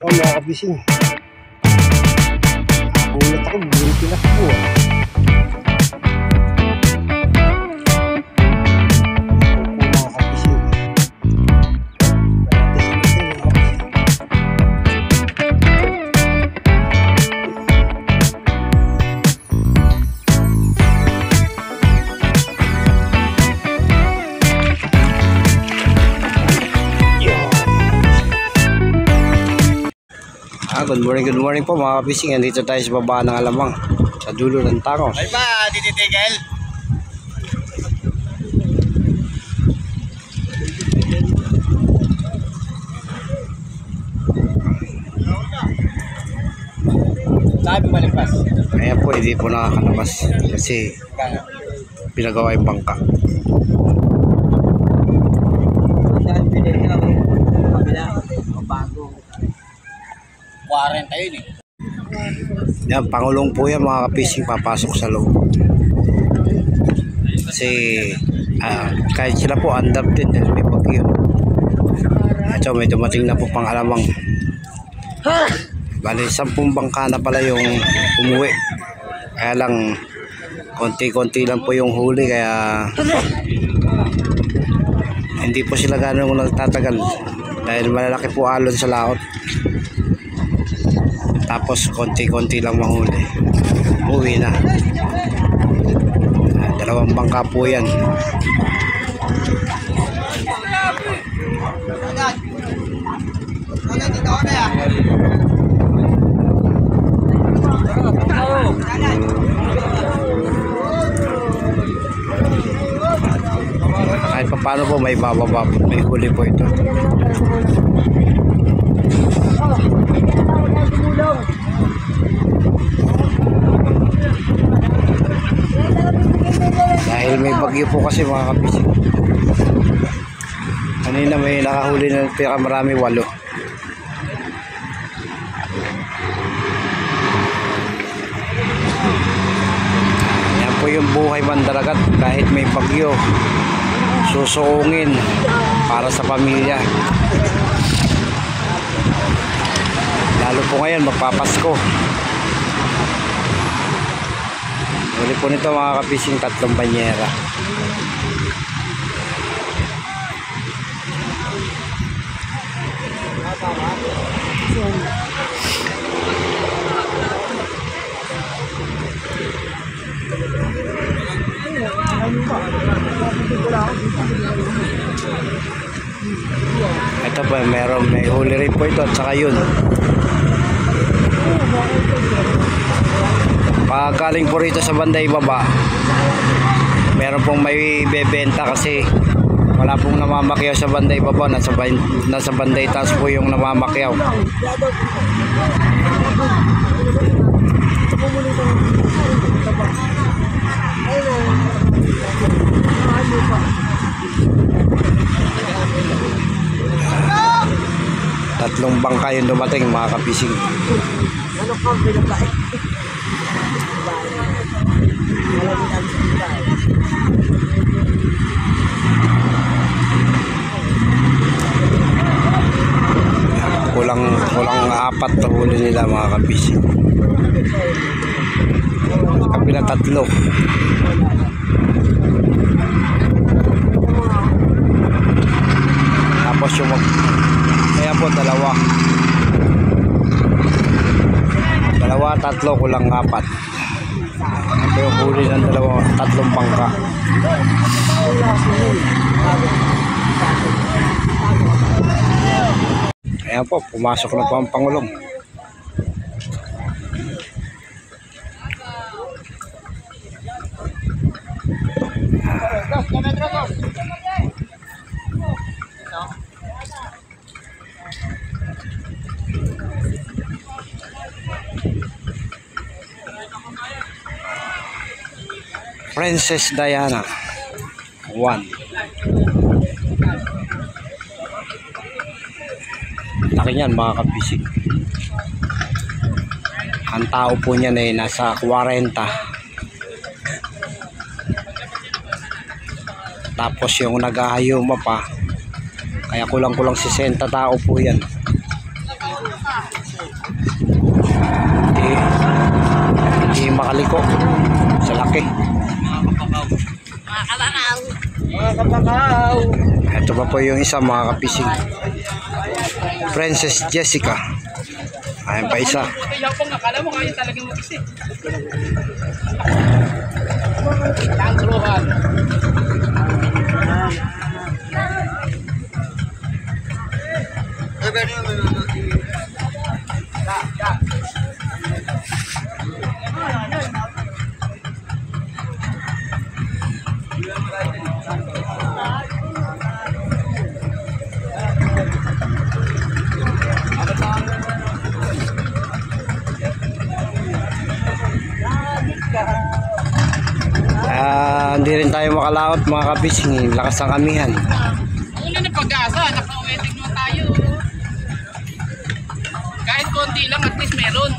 Oh, mga kabising. Ulat ako, bumili pinakbo ah. Good morning po mga kabising. Andito tayo sa baba ng Alamang, sa dulo ng Tangos. Ay ba, tititigil? Sabi malimpas. Kaya po, hindi po nakakalabas kasi pinagawa yung bangka. Saan pinili ako? Kabila, bago. 40 yun eh. Yan, pangulong po yan mga kapising, papasok sa loob. Kasi kahit sila po andap din dahil may bagyo. At so, may dumating na po pang Alamang. Bali, 10 bangka na pala yung umuwi. Kaya lang konti-konti lang po yung huli, kaya hindi po sila gano'ng nagtatagal dahil malalaki po alon sa laot. Tapos konti-konti lang mahuli, uwi na. 2 bangka po yan. Kahit pa paano po may bababa, may huli po ito. Dahil may bagyo po kasi mga kapising. Kanina may nakahuli na marami, 8. Yan po yung buhay mandaragat. Kahit may bagyo, susuungin para sa pamilya. Lalo po ngayon magpapasko. Huli po nito mga kapising, 3 banyera. Ito po, may huli rin po ito at saka yun. Pag galing po rito sa banday baba, meron pong may bebenta kasi wala pong namamakyaw sa banday baba, nasa banday taas po yung namamakyaw. Tatlong bangka yung dumating mga kapising. Ano ka pinapait? Kulang 4 na huli nila mga kapising. Kapila 3. Tapos yung kaya po 2, 3, kulang 4. Ito yung huli ng 3 bangka. Ayan po, pumasok na po ang Pangulong. Princess Diana 1. Laki niyan mga kapising. Ang tao po niyan ay nasa 40. Tapos yung nag-ahayuma pa, kaya kulang-kulang 60 tao po yan. Hindi makaliko sa laki. Mga kapakaw. Ito pa po yung isa mga kapising. Princess Jessica. Ayan pa isa. Kaya po akala mo kayo talagang mag-isip. Ang truhan. Hindi rin tayo makalaot mga kapising. Lakas ng kamihan. Una na pag-asa, naka-wedding naman tayo. Kahit konti lang, at least meron.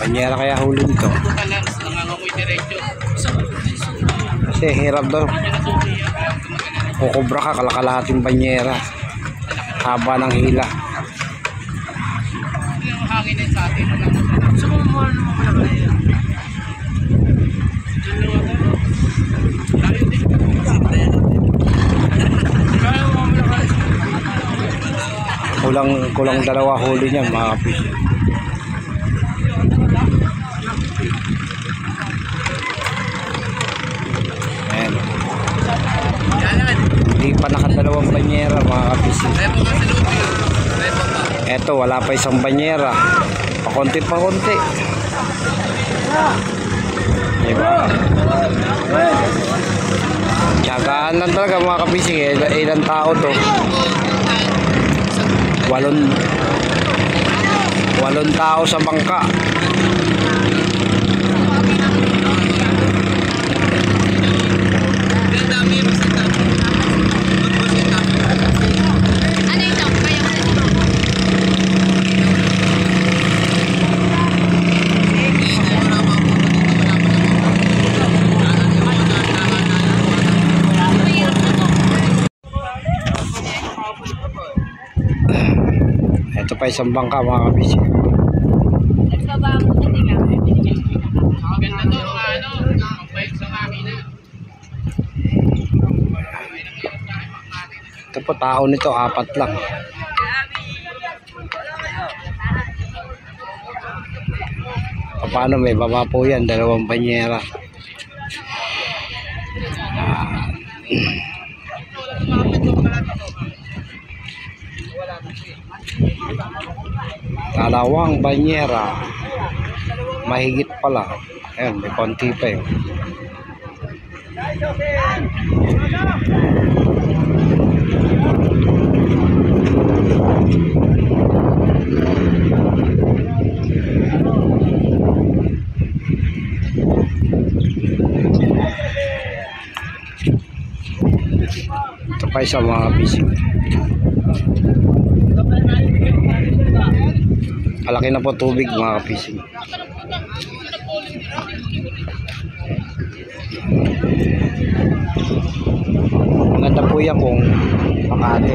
Banyera kaya huli nito. Ito ka lang, nangangamoy diretso. Kasi hirap daw. Kukubra ka, kalakalahating banyera. Haba ng hila. Yung hangin din sa atin. Sumumahal naman mo lang kayo. Kulang dalawa huli niyan mga kapis. Ayan. Hindi pa nakadalawang banyera mga kapis. Eto wala pa isang banyera. Pakunti. Diba? Tsagaan lang talaga mga kapising. Ilang tao to? Walong tao sa bangka. Ito pa isang bangka mga kabisi. Maganda to, ang bike sa makina. Ito po tao nito, 4 lang. Paano may baba po yan, 2 banyera. Dalawang banyera. Mahigit pala. Ayan, may konti pa yun. Ito pa isa mga bisig. Malaki na po tubig mga kapising. Maganda po yan kung Makati.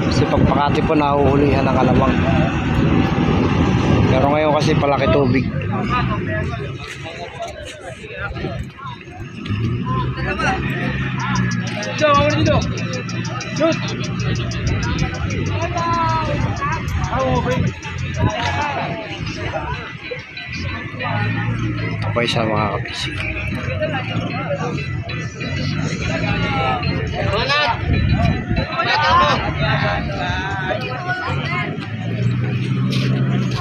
Kasi pag Makati po nahuhulihan ng alamang. Pero ngayon kasi palaki tubig. Ito pa isa mga kapising.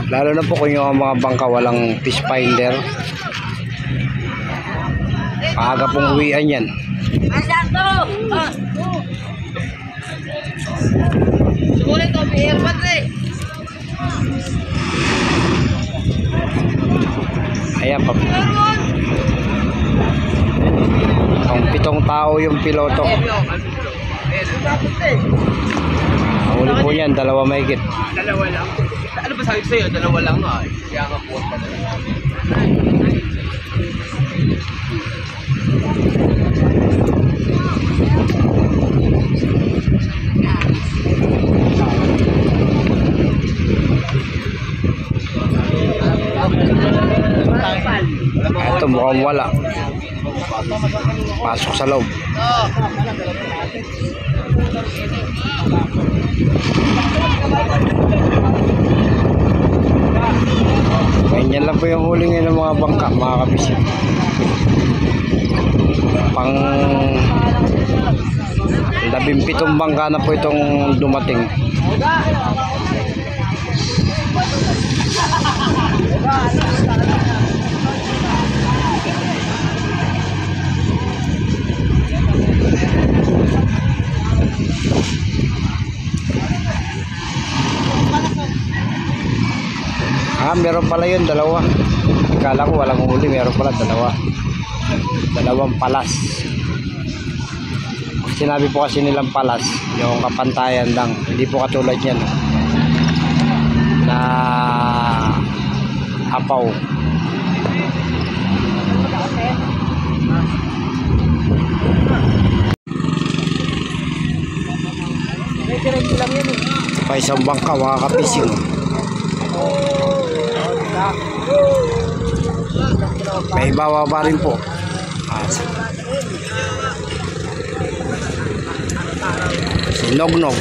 Lalo na po kung yung mga bangka walang fish finder. Maaga pong uwian yan. Sulit to, PR Padre. Ayan pa. Ang 7 tao yung piloto. Huli po yan, 2 mahigit. 2 lang. Ano ba sabi ko sa'yo? 2 lang nga. Kaya nga po. mukhang wala. Pasok sa loob. Ganyan lang po yung huli ngayon ng mga bangka, mga kabisig. Pang 17 bangka na po itong dumating. Meron pala yun, dalawa. Akala ko walang huli, meron pala dalawa. Dalawang palas. Sinabi po kasi nilang palas, yung kapantayan lang. Hindi po katulad yan na apaw. Pa isang bangka, mga kapising. May bababa rin po. Si Nognog.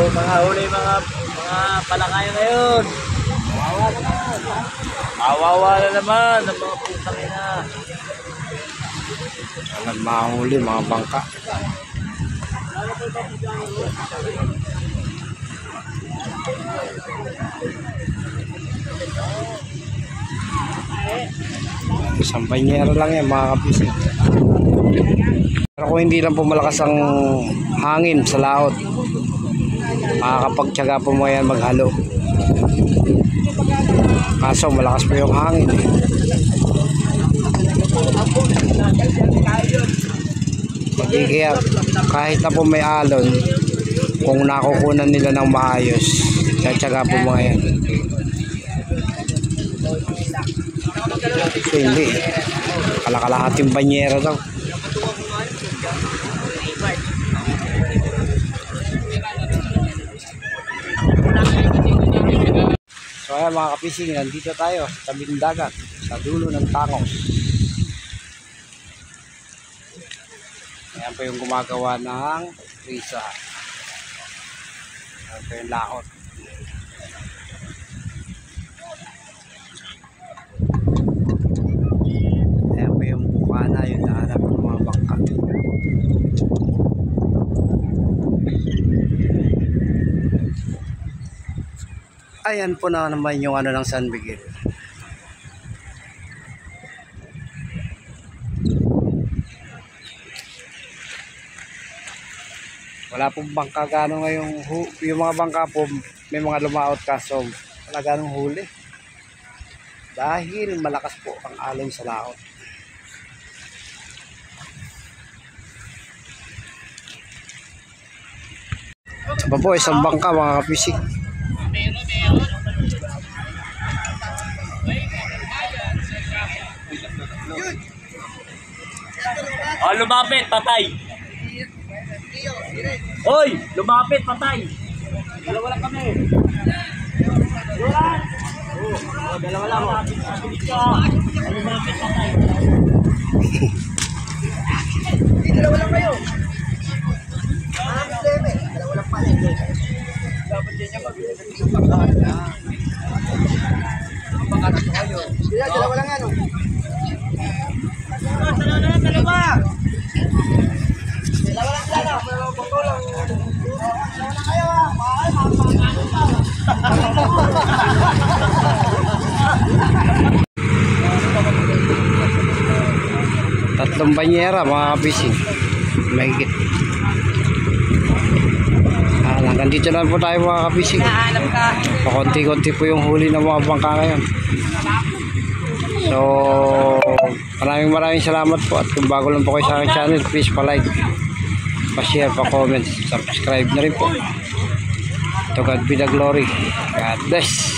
Mga huli, mga palakayan ngayon. Kawawa na naman ng mga putang ina. Walang mahuli, mga bangka. Isang banyera lang yan, mga kapising. Pero kung hindi lang po malakas ang hangin sa laot, makakapagtyaga po mo yan maghalo. Kaso malakas po yung hangin eh. Hindi kaya kahit na po may alon, kung nakukunan nila ng maayos, tyaga po mga yan. So, hindi kalakalahating banyera daw. So ayan mga kapising, nandito tayo sa tabing dagat, sa dulo ng Tangos. Ayan po yung gumagawa ng prisa. Ayan po yung laot. Ayan po yung bukana, yung nahanap ng mga bangka. Ayan po na naman yung ano ng San Miguel. Wala pong bangka gano'n ngayong yung mga bangka po may mga lumaot kaso wala ganong huli. Dahil malakas po ang alon sa laot. Aba po, isang bangka mga kapisik. Oh, lumapit, patay. Hoy, lumapit, patay. Dalawa lang kami. Dalawa lang. Lumapit, patay. Dalawa lang kayo. Dalawa lang pala. Dapat din niya mag-ibig. Dalawa lang ano. Dalawa. Tatlong banyera mga kabising. Mahigit. Hanggang dito lang po tayo mga kabising. Pakunti-kunti po yung huli ng mga bangka ngayon. So maraming salamat po. At kung bago lang po kayo sa aking channel, please pa-like, pa-share, pa-comment, subscribe na rin po. To God be the glory. God bless.